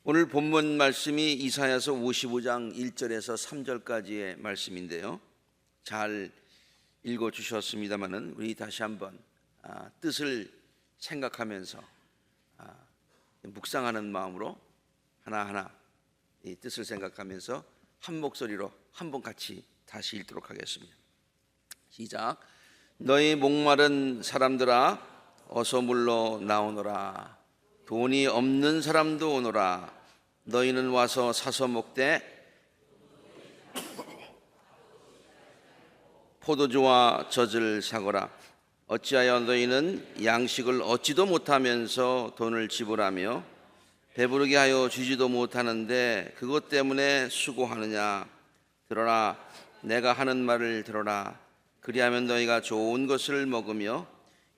오늘 본문 말씀이 이사야서 55장 1절에서 3절까지의 말씀인데요. 잘 읽어주셨습니다마는 우리 다시 한번 뜻을 생각하면서 묵상하는 마음으로 하나하나 이 뜻을 생각하면서 한 목소리로 한번 같이 다시 읽도록 하겠습니다. 시작. 너희 목마른 사람들아 어서 물러 나오너라. 돈이 없는 사람도 오너라. 너희는 와서 사서 먹되 포도주와 젖을 사거라. 어찌하여 너희는 양식을 얻지도 못하면서 돈을 지불하며 배부르게 하여 주지도 못하는데 그것 때문에 수고하느냐. 들어라, 내가 하는 말을 들어라. 그리하면 너희가 좋은 것을 먹으며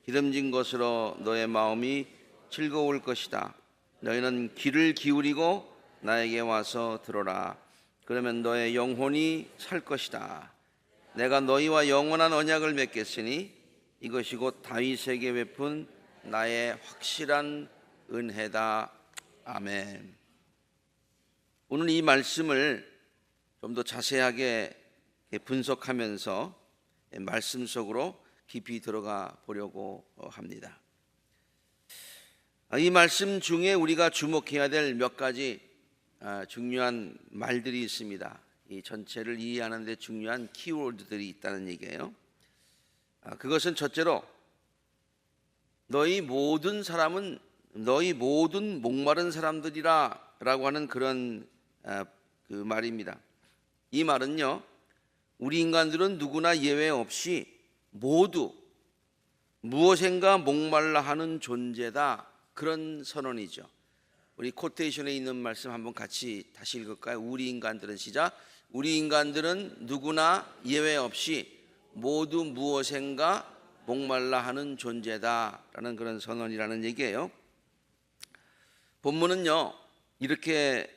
기름진 것으로 너의 마음이 즐거울 것이다. 너희는 귀를 기울이고 나에게 와서 들어라. 그러면 너의 영혼이 살 것이다. 내가 너희와 영원한 언약을 맺겠으니 이것이 곧 다윗에게 베푼 나의 확실한 은혜다. 아멘. 오늘 이 말씀을 좀 더 자세하게 분석하면서 말씀 속으로 깊이 들어가 보려고 합니다. 이 말씀 중에 우리가 주목해야 될 몇 가지 중요한 말들이 있습니다. 이 전체를 이해하는 데 중요한 키워드들이 있다는 얘기예요. 그것은 첫째로 너희 모든 사람은 너희 모든 목마른 사람들이라 라고 하는 그런 그 말입니다. 이 말은요, 우리 인간들은 누구나 예외 없이 모두 무엇인가 목말라 하는 존재다, 그런 선언이죠. 우리 코테이션에 있는 말씀 한번 같이 다시 읽을까요? 우리 인간들은, 시작. 우리 인간들은 누구나 예외 없이 모두 무엇인가 목말라 하는 존재다 라는 그런 선언이라는 얘기예요. 본문은요 이렇게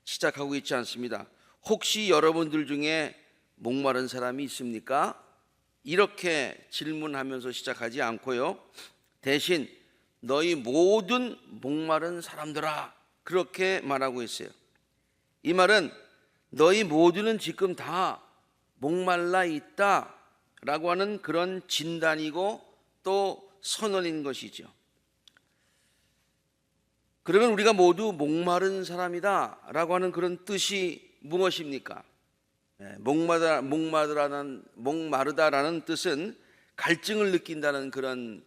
시작하고 있지 않습니다. 혹시 여러분들 중에 목마른 사람이 있습니까? 이렇게 질문하면서 시작하지 않고요, 대신 너희 모든 목마른 사람들아, 그렇게 말하고 있어요. 이 말은 너희 모두는 지금 다 목말라 있다 라고 하는 그런 진단이고 또 선언인 것이죠. 그러면 우리가 모두 목마른 사람이다 라고 하는 그런 뜻이 무엇입니까? 목마르다라는 뜻은 갈증을 느낀다는 그런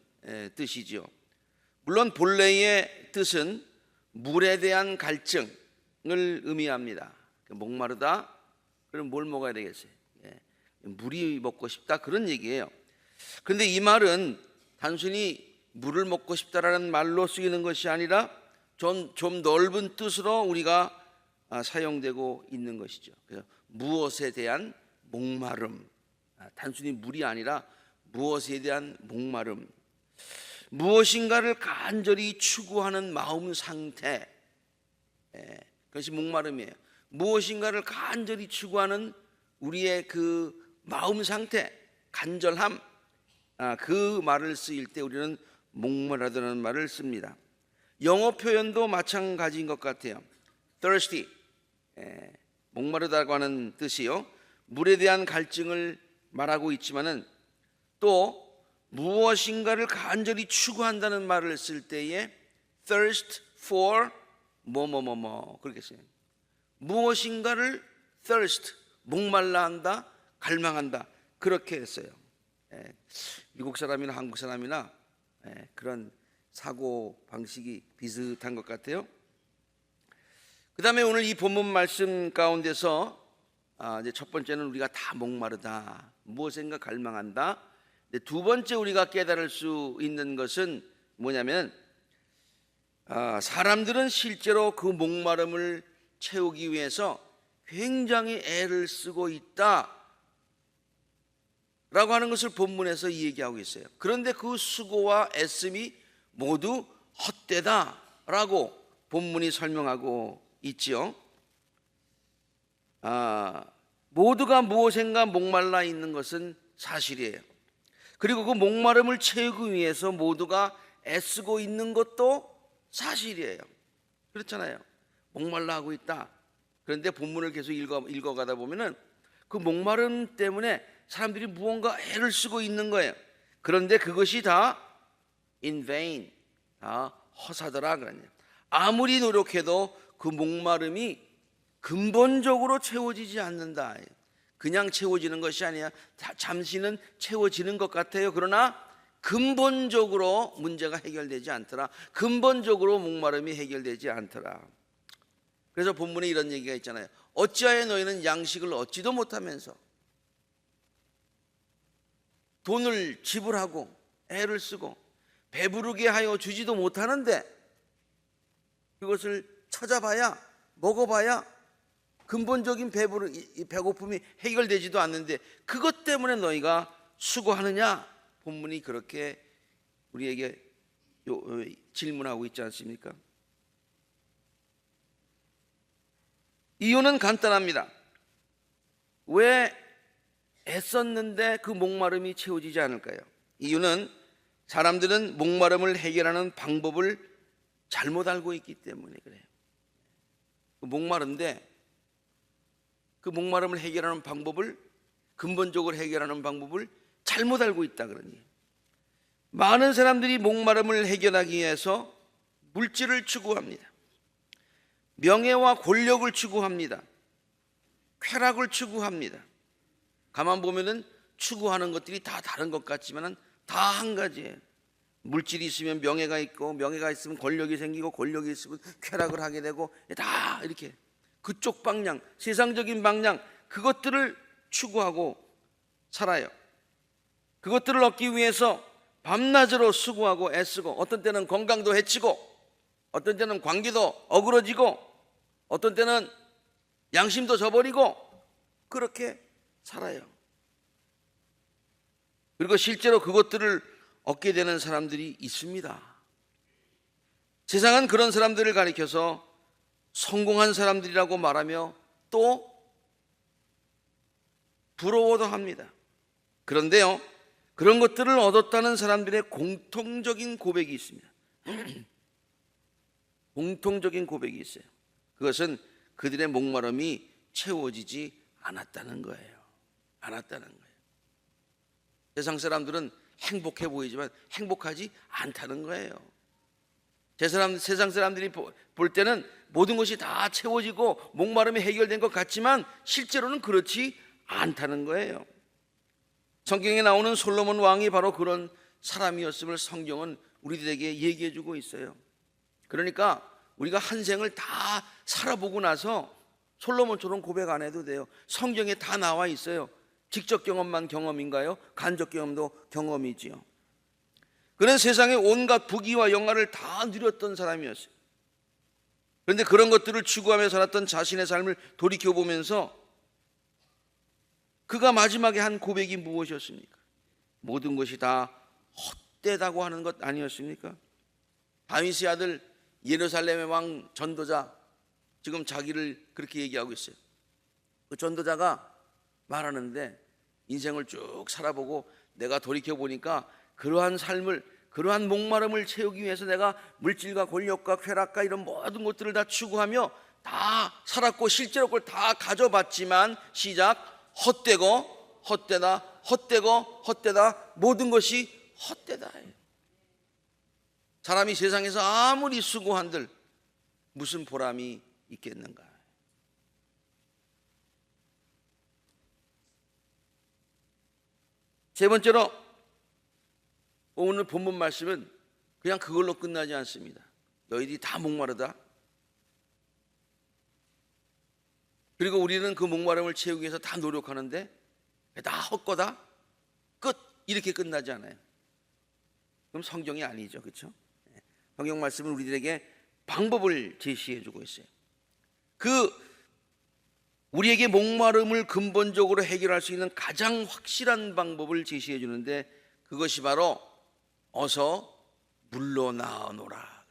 뜻이죠. 물론 본래의 뜻은 물에 대한 갈증을 의미합니다. 목마르다, 그럼 뭘 먹어야 되겠어요? 물이 먹고 싶다, 그런 얘기예요. 그런데 이 말은 단순히 물을 먹고 싶다라는 말로 쓰이는 것이 아니라 좀 넓은 뜻으로 우리가 사용되고 있는 것이죠. 그래서 무엇에 대한 목마름, 단순히 물이 아니라 무엇에 대한 목마름, 무엇인가를 간절히 추구하는 마음 상태, 그것이 목마름이에요. 무엇인가를 간절히 추구하는 우리의 그 마음 상태, 간절함, 그 말을 쓰일 때 우리는 목마르다는 말을 씁니다. 영어 표현도 마찬가지인 것 같아요. thirsty, 목마르다고 하는 뜻이요, 물에 대한 갈증을 말하고 있지만은 또 무엇인가를 간절히 추구한다는 말을 쓸 때에 thirst for 뭐뭐뭐뭐, 그렇게 써요. 무엇인가를 thirst, 목말라 한다, 갈망한다, 그렇게 했어요. 미국 사람이나 한국 사람이나 그런 사고 방식이 비슷한 것 같아요. 그 다음에 오늘 이 본문 말씀 가운데서 이제 첫 번째는 우리가 다 목마르다, 무엇인가 갈망한다. 두 번째 우리가 깨달을 수 있는 것은 뭐냐면 사람들은 실제로 그 목마름을 채우기 위해서 굉장히 애를 쓰고 있다 라고 하는 것을 본문에서 얘기하고 있어요. 그런데 그 수고와 애씀이 모두 헛되다 라고 본문이 설명하고 있지요. 모두가 무엇인가 목말라 있는 것은 사실이에요. 그리고 그 목마름을 채우기 위해서 모두가 애쓰고 있는 것도 사실이에요. 그렇잖아요. 목말라 하고 있다. 그런데 본문을 계속 읽어가다 보면은 그 목마름 때문에 사람들이 무언가 애를 쓰고 있는 거예요. 그런데 그것이 다 in vain, 다 허사더라 그러네요. 아무리 노력해도 그 목마름이 근본적으로 채워지지 않는다. 그냥 채워지는 것이 아니야. 잠시는 채워지는 것 같아요. 그러나 근본적으로 문제가 해결되지 않더라. 근본적으로 목마름이 해결되지 않더라. 그래서 본문에 이런 얘기가 있잖아요. 어찌하여 너희는 양식을 얻지도 못하면서 돈을 지불하고 애를 쓰고 배부르게 하여 주지도 못하는데 그것을 찾아봐야 먹어봐야 근본적인 배고픔이 해결되지도 않는데 그것 때문에 너희가 수고하느냐? 본문이 그렇게 우리에게 질문하고 있지 않습니까? 이유는 간단합니다. 왜 애썼는데 그 목마름이 채워지지 않을까요? 이유는 사람들은 목마름을 해결하는 방법을 잘못 알고 있기 때문에 그래요. 목마른데 그 목마름을 해결하는 방법을, 근본적으로 해결하는 방법을 잘못 알고 있다 그러니 많은 사람들이 목마름을 해결하기 위해서 물질을 추구합니다. 명예와 권력을 추구합니다. 쾌락을 추구합니다. 가만 보면은 추구하는 것들이 다 다른 것 같지만은 다 한 가지예요. 물질이 있으면 명예가 있고, 명예가 있으면 권력이 생기고, 권력이 있으면 쾌락을 하게 되고, 다 이렇게 그쪽 방향, 세상적인 방향, 그것들을 추구하고 살아요. 그것들을 얻기 위해서 밤낮으로 수고하고 애쓰고, 어떤 때는 건강도 해치고, 어떤 때는 관계도 어그러지고, 어떤 때는 양심도 저버리고 그렇게 살아요. 그리고 실제로 그것들을 얻게 되는 사람들이 있습니다. 세상은 그런 사람들을 가리켜서 성공한 사람들이라고 말하며 또 부러워도 합니다. 그런데요, 그런 것들을 얻었다는 사람들의 공통적인 고백이 있습니다. 공통적인 고백이 있어요. 그것은 그들의 목마름이 채워지지 않았다는 거예요. 않았다는 거예요. 세상 사람들은 행복해 보이지만 행복하지 않다는 거예요. 세상 사람들이 볼 때는 모든 것이 다 채워지고 목마름이 해결된 것 같지만 실제로는 그렇지 않다는 거예요. 성경에 나오는 솔로몬 왕이 바로 그런 사람이었음을 성경은 우리들에게 얘기해 주고 있어요. 그러니까 우리가 한 생을 다 살아보고 나서 솔로몬처럼 고백 안 해도 돼요. 성경에 다 나와 있어요. 직접 경험만 경험인가요? 간접 경험도 경험이지요. 그는 세상의 온갖 부귀와 영화를 다 누렸던 사람이었어요. 그런데 그런 것들을 추구하며 살았던 자신의 삶을 돌이켜보면서 그가 마지막에 한 고백이 무엇이었습니까? 모든 것이 다 헛되다고 하는 것 아니었습니까? 다윗의 아들 예루살렘의 왕 전도자, 지금 자기를 그렇게 얘기하고 있어요. 그 전도자가 말하는데 인생을 쭉 살아보고 내가 돌이켜보니까 그러한 삶을, 그러한 목마름을 채우기 위해서 내가 물질과 권력과 쾌락과 이런 모든 것들을 다 추구하며 다 살았고 실제로 그걸 다 가져봤지만 시작, 헛되고 헛되다, 헛되고 헛되다, 모든 것이 헛되다. 사람이 세상에서 아무리 수고한들 무슨 보람이 있겠는가? 세 번째로 오늘 본문 말씀은 그냥 그걸로 끝나지 않습니다. 너희들이 다 목마르다. 그리고 우리는 그 목마름을 채우기 위해서 다 노력하는데 다 헛거다. 끝. 이렇게 끝나지 않아요. 그럼 성경이 아니죠. 그렇죠? 성경 말씀은 우리들에게 방법을 제시해 주고 있어요. 우리에게 목마름을 근본적으로 해결할 수 있는 가장 확실한 방법을 제시해 주는데 그것이 바로 어서 물로 나오노라.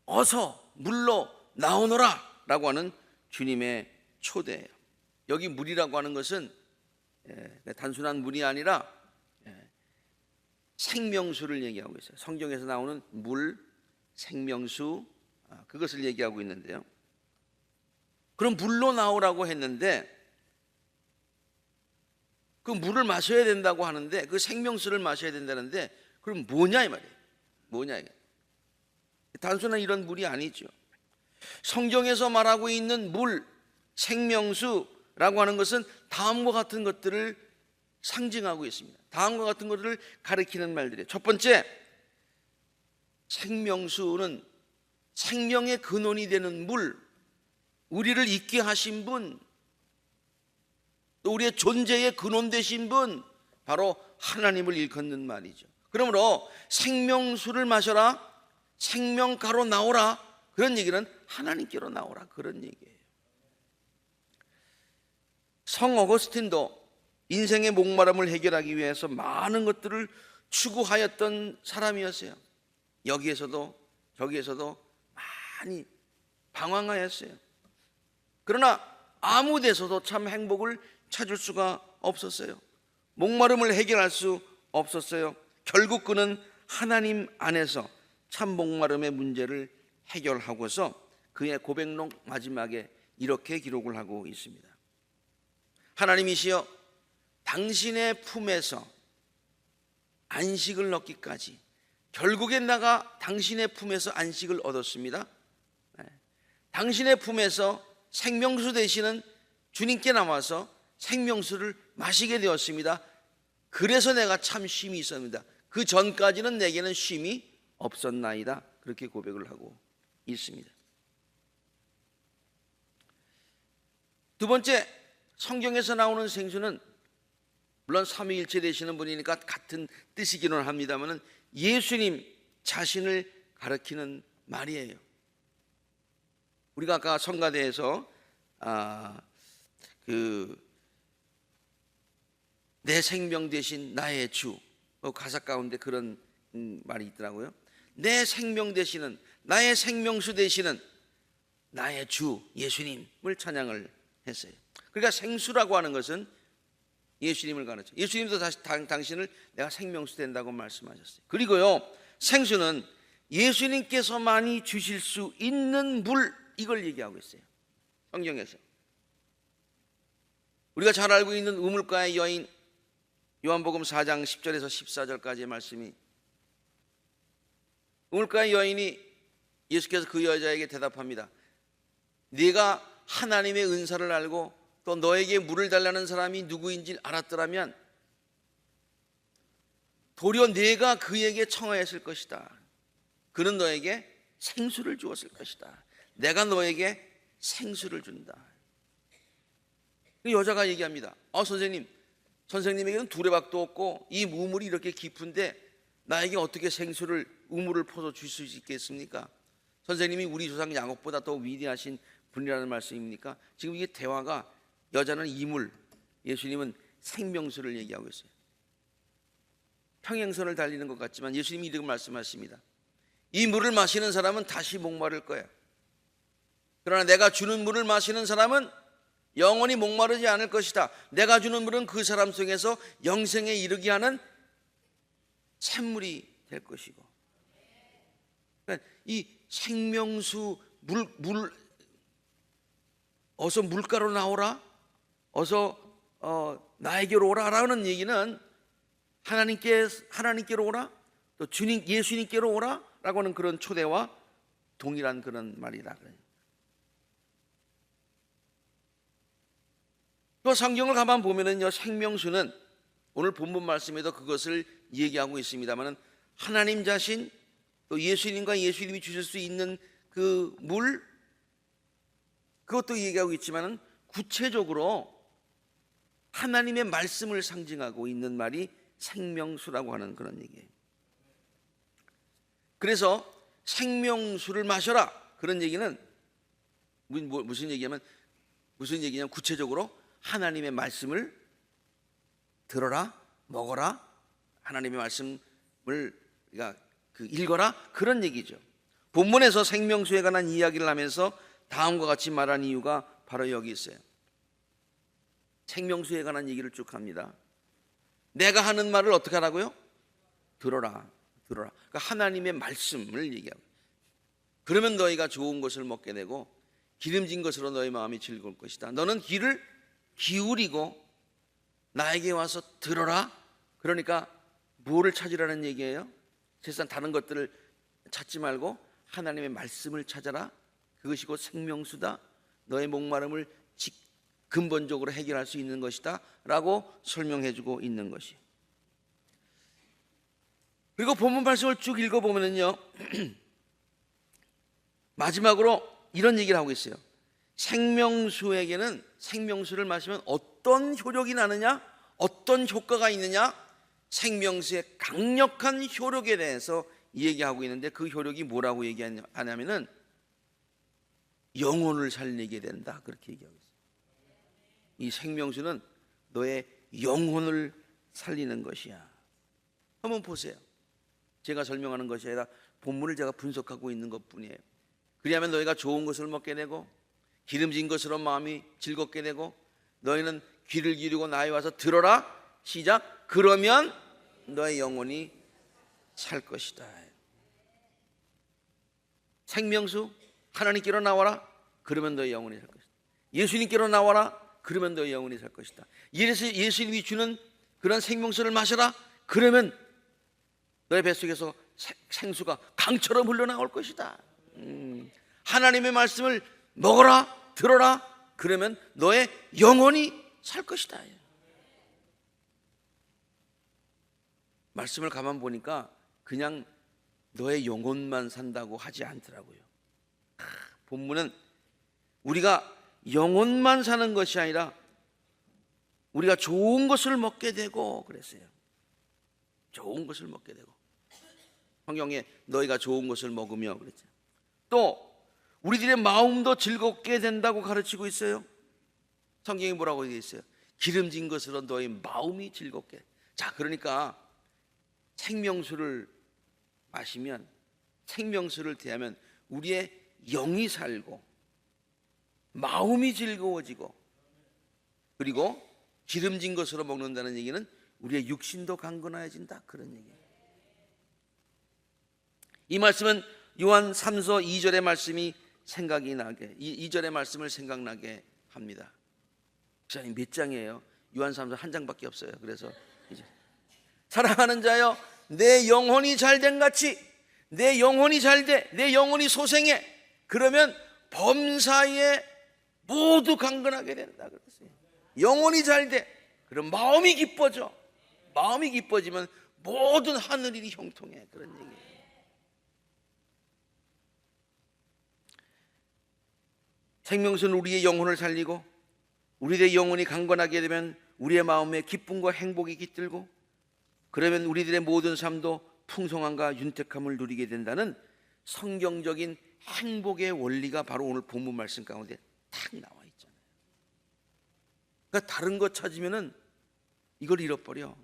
어서 물로 나오노라 라고 하는 주님의 초대예요. 여기 물이라고 하는 것은 단순한 물이 아니라 생명수를 얘기하고 있어요. 성경에서 나오는 물, 생명수, 그것을 얘기하고 있는데요. 그럼 물로 나오라고 했는데 그 물을 마셔야 된다고 하는데, 그 생명수를 마셔야 된다는데, 그럼 뭐냐 이 말이에요. 뭐냐 이게. 단순한 이런 물이 아니죠. 성경에서 말하고 있는 물, 생명수라고 하는 것은 다음과 같은 것들을 상징하고 있습니다. 다음과 같은 것들을 가리키는 말들이에요. 첫 번째, 생명수는 생명의 근원이 되는 물, 우리를 있게 하신 분, 또 우리의 존재의 근원 되신 분, 바로 하나님을 일컫는 말이죠. 그러므로 생명수를 마셔라, 생명가로 나오라, 그런 얘기는 하나님께로 나오라, 그런 얘기예요. 성 어거스틴도 인생의 목마름을 해결하기 위해서 많은 것들을 추구하였던 사람이었어요. 여기에서도 저기에서도 많이 방황하였어요. 그러나 아무 데서도 참 행복을 찾을 수가 없었어요. 목마름을 해결할 수 없었어요. 결국 그는 하나님 안에서 참 목마름의 문제를 해결하고서 그의 고백록 마지막에 이렇게 기록을 하고 있습니다. 하나님이시여, 당신의 품에서 안식을 얻기까지, 결국엔 내가 당신의 품에서 안식을 얻었습니다. 당신의 품에서 생명수 되시는 주님께 나와서 생명수를 마시게 되었습니다. 그래서 내가 참 쉼이 있었습니다. 그 전까지는 내게는 쉼이 없었나이다. 그렇게 고백을 하고 있습니다. 두 번째, 성경에서 나오는 생수는 물론 삼위일체 되시는 분이니까 같은 뜻이기는 합니다만 예수님 자신을 가리키는 말이에요. 우리가 아까 성가대에서 내 생명 되신 나의 주, 가사 가운데 그런 말이 있더라고요. 내 생명 되시는, 나의 생명수 되시는 나의 주 예수님을 찬양을 했어요. 그러니까 생수라고 하는 것은 예수님을 가르쳐. 예수님도 당신을 내가 생명수 된다고 말씀하셨어요. 그리고요, 생수는 예수님께서만이 주실 수 있는 물, 이걸 얘기하고 있어요. 성경에서 우리가 잘 알고 있는 우물가의 여인, 요한복음 4장 10절에서 14절까지의 말씀이, 우물가의 여인이 예수께서 그 여자에게 대답합니다. 네가 하나님의 은사를 알고 또 너에게 물을 달라는 사람이 누구인지 알았더라면 도리어 네가 그에게 청하였을 것이다. 그는 너에게 생수를 주었을 것이다. 내가 너에게 생수를 준다. 여자가 얘기합니다. 선생님에게는 두레박도 없고 이 우물이 이렇게 깊은데 나에게 어떻게 생수를, 우물을 퍼서 줄 수 있겠습니까? 선생님이 우리 조상 야곱보다 더 위대하신 분이라는 말씀입니까? 지금 이게 대화가, 여자는 이물, 예수님은 생명수를 얘기하고 있어요. 평행선을 달리는 것 같지만 예수님이 이렇게 말씀하십니다. 이 물을 마시는 사람은 다시 목마를 거야. 그러나 내가 주는 물을 마시는 사람은 영원히 목마르지 않을 것이다. 내가 주는 물은 그 사람 속에서 영생에 이르게 하는 샘물이 될 것이고. 그러니까 이 생명수, 물 어서 물가로 나오라, 어서 나에게로 오라라는 얘기는 하나님께로 오라, 또 주님 예수님께로 오라라고 하는 그런 초대와 동일한 그런 말이다. 또 성경을 가만 보면은요, 생명수는 오늘 본문 말씀에도 그것을 얘기하고 있습니다만은 하나님 자신, 또 예수님과 예수님이 주실 수 있는 그 물, 그것도 얘기하고 있지만은 구체적으로 하나님의 말씀을 상징하고 있는 말이 생명수라고 하는 그런 얘기예요. 그래서 생명수를 마셔라, 그런 얘기는 무슨 얘기냐면 구체적으로 하나님의 말씀을 들어라, 먹어라, 하나님의 말씀을 읽어라, 그런 얘기죠. 본문에서 생명수에 관한 이야기를 하면서 다음과 같이 말한 이유가 바로 여기 있어요. 생명수에 관한 얘기를 쭉 합니다. 내가 하는 말을 어떻게 하라고요? 들어라. 그러니까 하나님의 말씀을 얘기하고, 그러면 너희가 좋은 것을 먹게 되고 기름진 것으로 너의 마음이 즐거울 것이다. 너는 귀를 기울이고 나에게 와서 들어라. 그러니까 뭐를 찾으라는 얘기예요? 세상 다른 것들을 찾지 말고 하나님의 말씀을 찾아라. 그것이 곧 생명수다. 너의 목마름을 근본적으로 해결할 수 있는 것이다 라고 설명해주고 있는 것이. 그리고 본문 말씀을 쭉 읽어보면요 마지막으로 이런 얘기를 하고 있어요. 생명수에게는 생명수를 마시면 어떤 효력이 나느냐, 어떤 효과가 있느냐, 생명수의 강력한 효력에 대해서 얘기하고 있는데, 그 효력이 뭐라고 얘기하냐면은 영혼을 살리게 된다, 그렇게 얘기하고 있어요. 이 생명수는 너의 영혼을 살리는 것이야. 한번 보세요. 제가 설명하는 것이 아니라 본문을 제가 분석하고 있는 것뿐이에요. 그리하면 너희가 좋은 것을 먹게 되고 기름진 것으로 마음이 즐겁게 되고 너희는 귀를 기울이고 나에 와서 들어라. 시작. 그러면 너의 영혼이 살 것이다. 생명수 하나님께로 나와라. 그러면 너의 영혼이 살 것이다. 예수님께로 나와라. 그러면 너의 영혼이 살 것이다. 예수님이 주는 그런 생명수를 마셔라. 그러면 너의 뱃속에서 생수가 강처럼 흘러나올 것이다. 하나님의 말씀을 먹어라, 들어라. 그러면 너의 영혼이 살 것이다. 말씀을 가만 보니까 그냥 너의 영혼만 산다고 하지 않더라고요. 본문은 우리가 영혼만 사는 것이 아니라 우리가 좋은 것을 먹게 되고 그랬어요. 좋은 것을 먹게 되고. 성경에 너희가 좋은 것을 먹으며 그랬죠. 또 우리들의 마음도 즐겁게 된다고 가르치고 있어요. 성경에 뭐라고 되어 있어요? 기름진 것으로 너희 마음이 즐겁게. 자, 그러니까 생명수를 마시면, 생명수를 대하면 우리의 영이 살고 마음이 즐거워지고, 그리고 기름진 것으로 먹는다는 얘기는 우리의 육신도 강건해진다, 그런 얘기예요. 이 말씀은 요한 3서 2절의 말씀이 생각이 나게, 2절의 말씀을 생각나게 합니다. 목사님 몇 장이에요? 요한 3서 한 장밖에 없어요. 그래서 이제 사랑하는 자여, 내 영혼이 잘된 같이 내 영혼이 잘돼, 내 영혼이 소생해. 그러면 범사에 모두 강건하게 된다 그랬어요. 영혼이 잘돼. 그럼 마음이 기뻐져. 마음이 기뻐지면 모든 하늘이 형통해, 그런 얘기예요. 생명수는 우리의 영혼을 살리고 우리의 영혼이 강건하게 되면 우리의 마음에 기쁨과 행복이 깃들고, 그러면 우리들의 모든 삶도 풍성함과 윤택함을 누리게 된다는 성경적인 행복의 원리가 바로 오늘 본문 말씀 가운데 딱 나와 있잖아요. 그러니까 다른 거 찾으면은 이걸 잃어버려.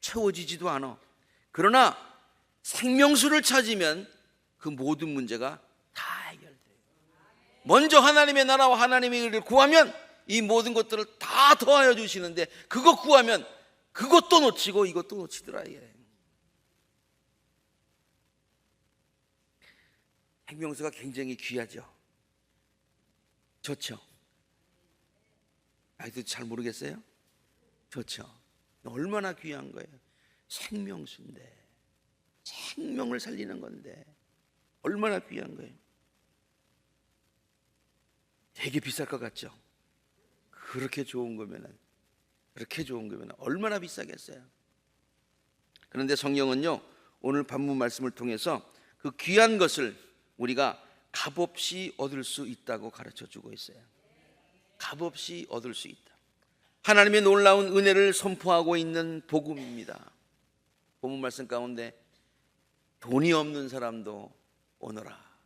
채워지지도 않아. 그러나 생명수를 찾으면 그 모든 문제가 다 해결돼요. 먼저 하나님의 나라와 하나님의 의를 구하면 이 모든 것들을 다 더하여 주시는데, 그거 구하면 그것도 놓치고 이것도 놓치더라. 생명수가 굉장히 귀하죠. 좋죠. 아직도 잘 모르겠어요? 좋죠. 얼마나 귀한 거예요. 생명수인데, 생명을 살리는 건데 얼마나 귀한 거예요. 되게 비쌀 것 같죠? 그렇게 좋은 거면은, 그렇게 좋은 거면 얼마나 비싸겠어요. 그런데 성경은요, 오늘 본문 말씀을 통해서 그 귀한 것을 우리가 값없이 얻을 수 있다고 가르쳐 주고 있어요. 값없이 얻을 수 있다. 하나님의 놀라운 은혜를 선포하고 있는 복음입니다. 본문 말씀 가운데 돈이 없는 사람도 오너라.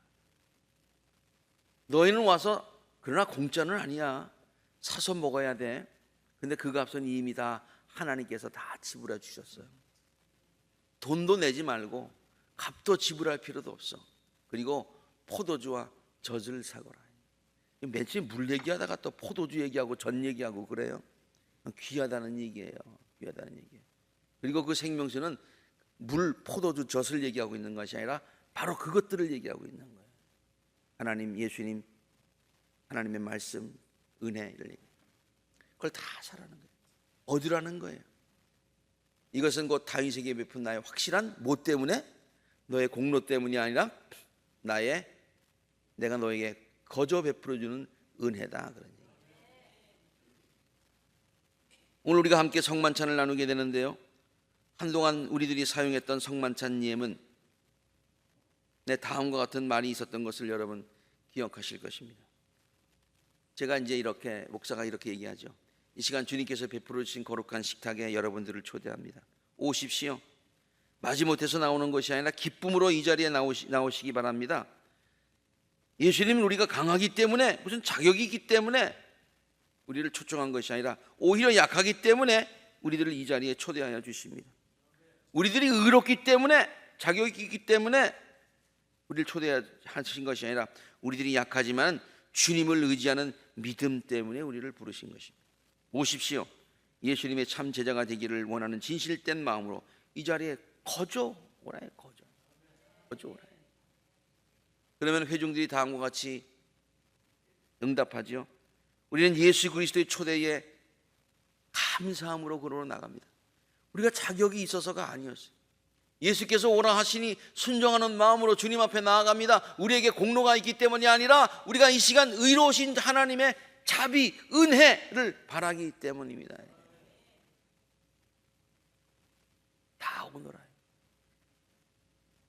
너희는 와서, 그러나 공짜는 아니야. 사서 먹어야 돼. 근데 그 값은 이미 다 하나님께서 다 지불해 주셨어요. 돈도 내지 말고 값도 지불할 필요도 없어. 그리고 포도주와 젖을 사거라. 며칠 물 얘기하다가 또 포도주 얘기하고 젖 얘기하고 그래요. 귀하다는 얘기예요. 귀하다는 얘기예요. 그리고 그 생명수는 물, 포도주, 젖을 얘기하고 있는 것이 아니라 바로 그것들을 얘기하고 있는 거예요. 하나님, 예수님 하나님의 말씀, 은혜를 그걸 다 살아는 거예요. 얻으라는 거예요. 이것은 곧 다윗에게 베푼 나의 확실한 뭐 때문에? 너의 공로 때문이 아니라 내가 너에게 거저 베풀어주는 은혜다. 그런 얘기. 오늘 우리가 함께 성만찬을 나누게 되는데요, 한동안 우리들이 사용했던 성만찬 예문, 다음과 같은 말이 있었던 것을 여러분 기억하실 것입니다. 제가 이제 목사가 이렇게 얘기하죠. 이 시간 주님께서 베풀어 주신 거룩한 식탁에 여러분들을 초대합니다. 오십시오. 마지못해서 나오는 것이 아니라 기쁨으로 이 자리에 나오시기 바랍니다. 예수님은 우리가 강하기 때문에, 무슨 자격이 있기 때문에 우리를 초청한 것이 아니라 오히려 약하기 때문에 우리들을 이 자리에 초대하여 주십니다. 우리들이 의롭기 때문에, 자격이 있기 때문에 우리를 초대하신 것이 아니라 우리들이 약하지만 주님을 의지하는 믿음 때문에 우리를 부르신 것입니다. 오십시오. 예수님의 참 제자가 되기를 원하는 진실된 마음으로 이 자리에 거저 오라 해. 거저 오라 해. 그러면 회중들이 다음과 같이 응답하죠. 우리는 예수 그리스도의 초대에 감사함으로 걸어 나갑니다. 우리가 자격이 있어서가 아니었어요. 예수께서 오라 하시니 순종하는 마음으로 주님 앞에 나아갑니다. 우리에게 공로가 있기 때문이 아니라 우리가 이 시간 의로우신 하나님의 자비, 은혜를 바라기 때문입니다. 다 오너라.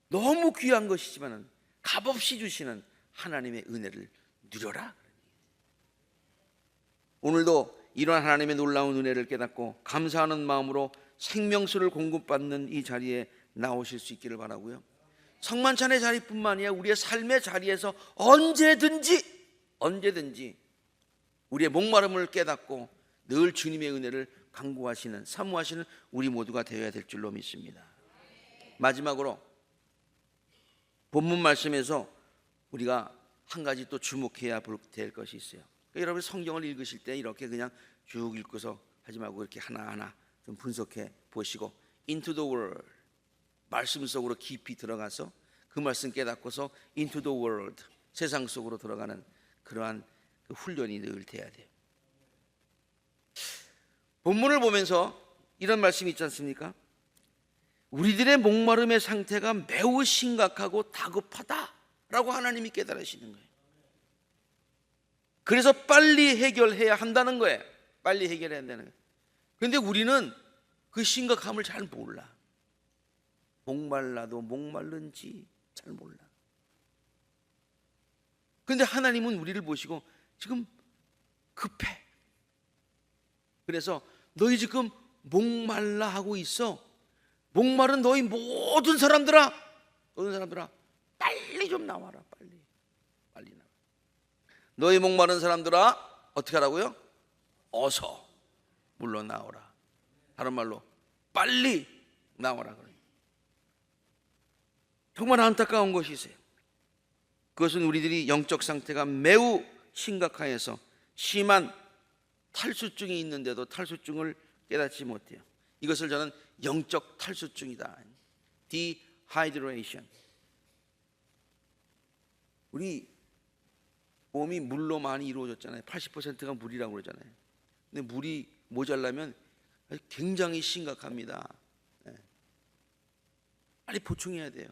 너무 귀한 것이지만 값없이 주시는 하나님의 은혜를 누려라. 오늘도 이러한 하나님의 놀라운 은혜를 깨닫고 감사하는 마음으로 생명수를 공급받는 이 자리에 나오실 수 있기를 바라고요. 성만찬의 자리뿐만 아니라 우리의 삶의 자리에서 언제든지 우리의 목마름을 깨닫고 늘 주님의 은혜를 간구하시는, 사모하시는 우리 모두가 되어야 될 줄로 믿습니다. 마지막으로 본문 말씀에서 우리가 한 가지 또 주목해야 될 것이 있어요. 그러니까 여러분 성경을 읽으실 때 이렇게 그냥 쭉 읽고서 하지 말고 이렇게 하나하나 좀 분석해 보시고 into the world, 말씀 속으로 깊이 들어가서 그 말씀 깨닫고서 into the world, 세상 속으로 들어가는 그러한 그 훈련이 늘 돼야 돼요. 본문을 보면서 이런 말씀이 있지 않습니까? 우리들의 목마름의 상태가 매우 심각하고 다급하다라고 하나님이 깨달으시는 거예요. 그래서 빨리 해결해야 한다는 거예요. 빨리 해결해야 한다는 거예요. 그런데 우리는 그 심각함을 잘 몰라. 목말라도 목말른지 잘 몰라. 그런데 하나님은 우리를 보시고 지금 급해. 그래서 너희 지금 목말라 하고 있어. 목마른 너희 모든 사람들아 빨리 좀 나와라. 빨리 나와. 너희 목마른 사람들아 어떻게 하라고요? 어서 물러나오라. 다른 말로 빨리 나오라. 정말 안타까운 것이 있어요. 그것은 우리들이 영적 상태가 매우 심각해서 심한 탈수증이 있는데도 탈수증을 깨닫지 못해요. 이것을 저는 영적 탈수증이다. Dehydration. 우리 몸이 물로 많이 이루어졌잖아요. 80%가 물이라고 그러잖아요. 근데 물이 모자라면 굉장히 심각합니다. 빨리 보충해야 돼요.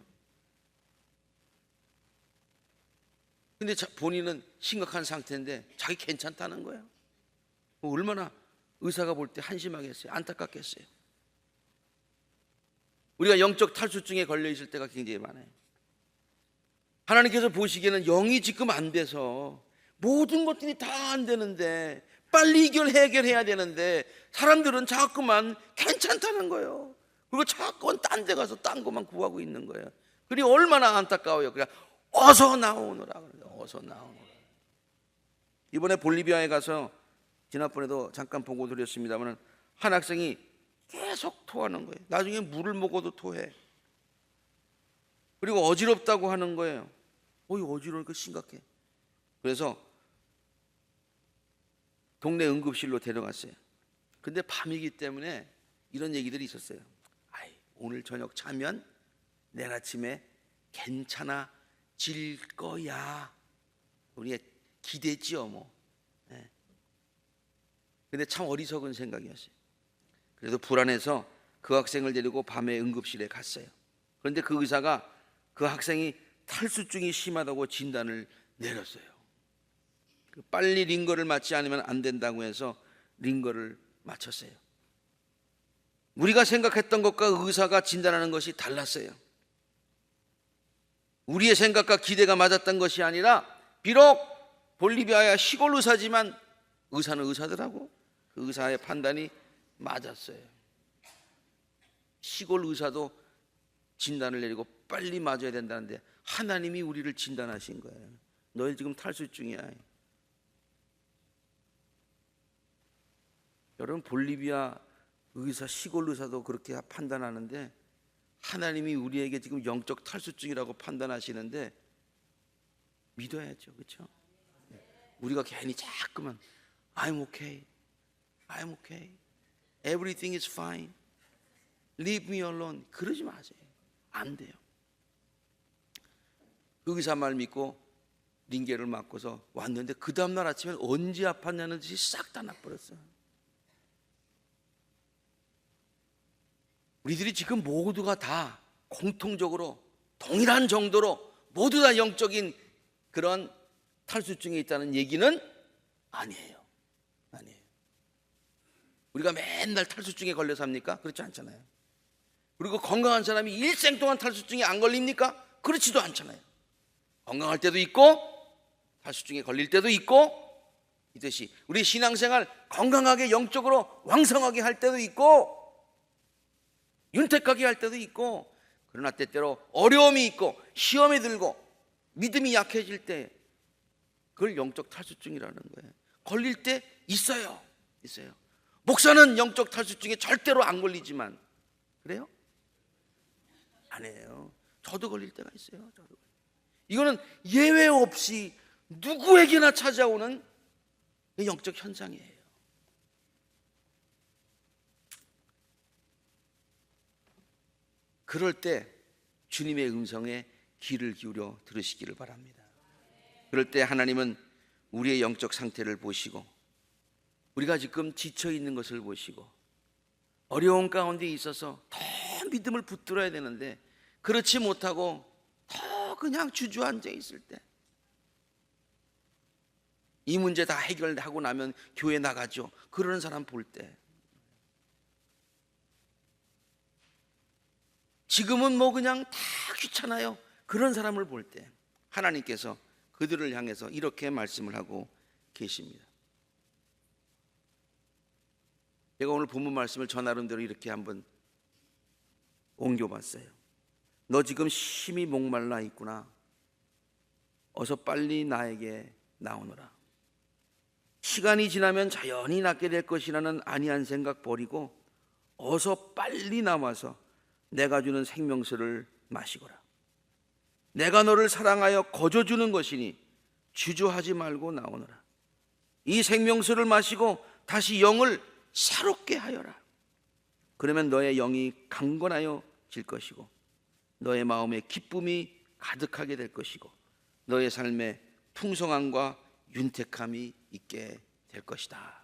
근데 본인은 심각한 상태인데 자기 괜찮다는 거예요. 얼마나 의사가 볼 때 한심하겠어요. 안타깝겠어요. 우리가 영적 탈수증에 걸려 있을 때가 굉장히 많아요. 하나님께서 보시기에는 영이 지금 안 돼서 모든 것들이 다 안 되는데 빨리 해결해야 되는데 사람들은 자꾸만 괜찮다는 거예요. 그리고 자꾸만 딴 데 가서 딴 것만 구하고 있는 거예요. 그리 얼마나 안타까워요. 그냥 어서 나오느라. 어서 나오느라. 이번에 볼리비아에 가서 지난번에도 잠깐 보고 드렸습니다만 한 학생이 계속 토하는 거예요. 나중에 물을 먹어도 토해. 그리고 어지럽다고 하는 거예요. 어지러우니까 심각해. 그래서 동네 응급실로 데려갔어요. 근데 밤이기 때문에 이런 얘기들이 있었어요. 오늘 저녁 자면 내일 아침에 괜찮아질 거야. 우리의 기대지요 뭐. 네. 근데 참 어리석은 생각이었어요. 그래도 불안해서 그 학생을 데리고 밤에 응급실에 갔어요. 그런데 그 의사가 그 학생이 탈수증이 심하다고 진단을 내렸어요. 빨리 링거를 맞지 않으면 안 된다고 해서 링거를 맞췄어요. 우리가 생각했던 것과 의사가 진단하는 것이 달랐어요. 우리의 생각과 기대가 맞았던 것이 아니라 비록 볼리비아의 시골 의사지만 의사는 의사더라고. 그 의사의 판단이 맞았어요. 시골 의사도 진단을 내리고 빨리 맞아야 된다는데 하나님이 우리를 진단하신 거예요. 너희 지금 탈수증이야. 여러분, 볼리비아 의사, 시골 의사도 그렇게 판단하는데 하나님이 우리에게 지금 영적 탈수증이라고 판단하시는데 믿어야죠. 그렇죠? 우리가 괜히 자꾸만 I'm okay, I'm okay, everything is fine, leave me alone 그러지 마세요. 안 돼요. 그 의사 말 믿고 링게를 맞고서 왔는데 그 다음날 아침에 언제 아팠냐는 듯이 싹 다 나버렸어요. 우리들이 지금 모두가 다 공통적으로 동일한 정도로 모두 다 영적인 그런 탈수증이 있다는 얘기는 아니에요. 아니에요. 우리가 맨날 탈수증에 걸려 삽니까? 그렇지 않잖아요. 그리고 건강한 사람이 일생 동안 탈수증에 안 걸립니까? 그렇지도 않잖아요. 건강할 때도 있고 탈수증에 걸릴 때도 있고, 이듯이 우리 신앙생활 건강하게 영적으로 왕성하게 할 때도 있고 윤택하게 할 때도 있고, 그러나 때때로 어려움이 있고 시험이 들고 믿음이 약해질 때 그걸 영적 탈수증이라는 거예요. 걸릴 때 있어요. 목사는 영적 탈수증에 절대로 안 걸리지만 그래요? 아니에요. 저도 걸릴 때가 있어요. 이거는 예외 없이 누구에게나 찾아오는 영적 현상이에요. 그럴 때 주님의 음성에 귀를 기울여 들으시기를 바랍니다. 그럴 때 하나님은 우리의 영적 상태를 보시고 우리가 지금 지쳐 있는 것을 보시고 어려운 가운데 있어서 더 믿음을 붙들어야 되는데 그렇지 못하고 더 그냥 주저앉아 있을 때, 이 문제 다 해결하고 나면 교회 나가죠, 그러는 사람 볼 때, 지금은 뭐 그냥 다 귀찮아요, 그런 사람을 볼 때 하나님께서 그들을 향해서 이렇게 말씀을 하고 계십니다. 제가 오늘 본문 말씀을 저 나름대로 이렇게 한번 옮겨봤어요. 너 지금 심히 목말라 있구나. 어서 빨리 나에게 나오너라. 시간이 지나면 자연히 낫게 될 것이라는 안이한 생각 버리고 어서 빨리 나와서 내가 주는 생명수를 마시거라. 내가 너를 사랑하여 거저주는 것이니 주저하지 말고 나오너라. 이 생명수를 마시고 다시 영을 새롭게 하여라. 그러면 너의 영이 강건하여질 것이고 너의 마음에 기쁨이 가득하게 될 것이고 너의 삶에 풍성함과 윤택함이 있게 될 것이다.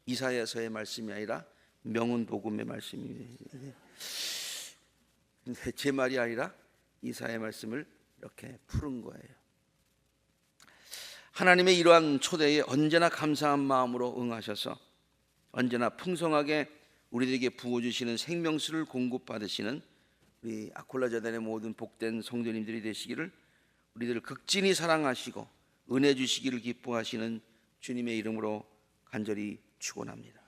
이사야서의 말씀이 아니라 명훈복음의 말씀입니다. 제 말이 아니라 이사야의 말씀을 이렇게 푸른 거예요. 하나님의 이러한 초대에 언제나 감사한 마음으로 응하셔서 언제나 풍성하게 우리들에게 부어주시는 생명수를 공급받으시는 우리 아콜라재단의 모든 복된 성도님들이 되시기를 우리들을 극진히 사랑하시고 은혜 주시기를 기뻐하시는 주님의 이름으로 간절히 축원합니다.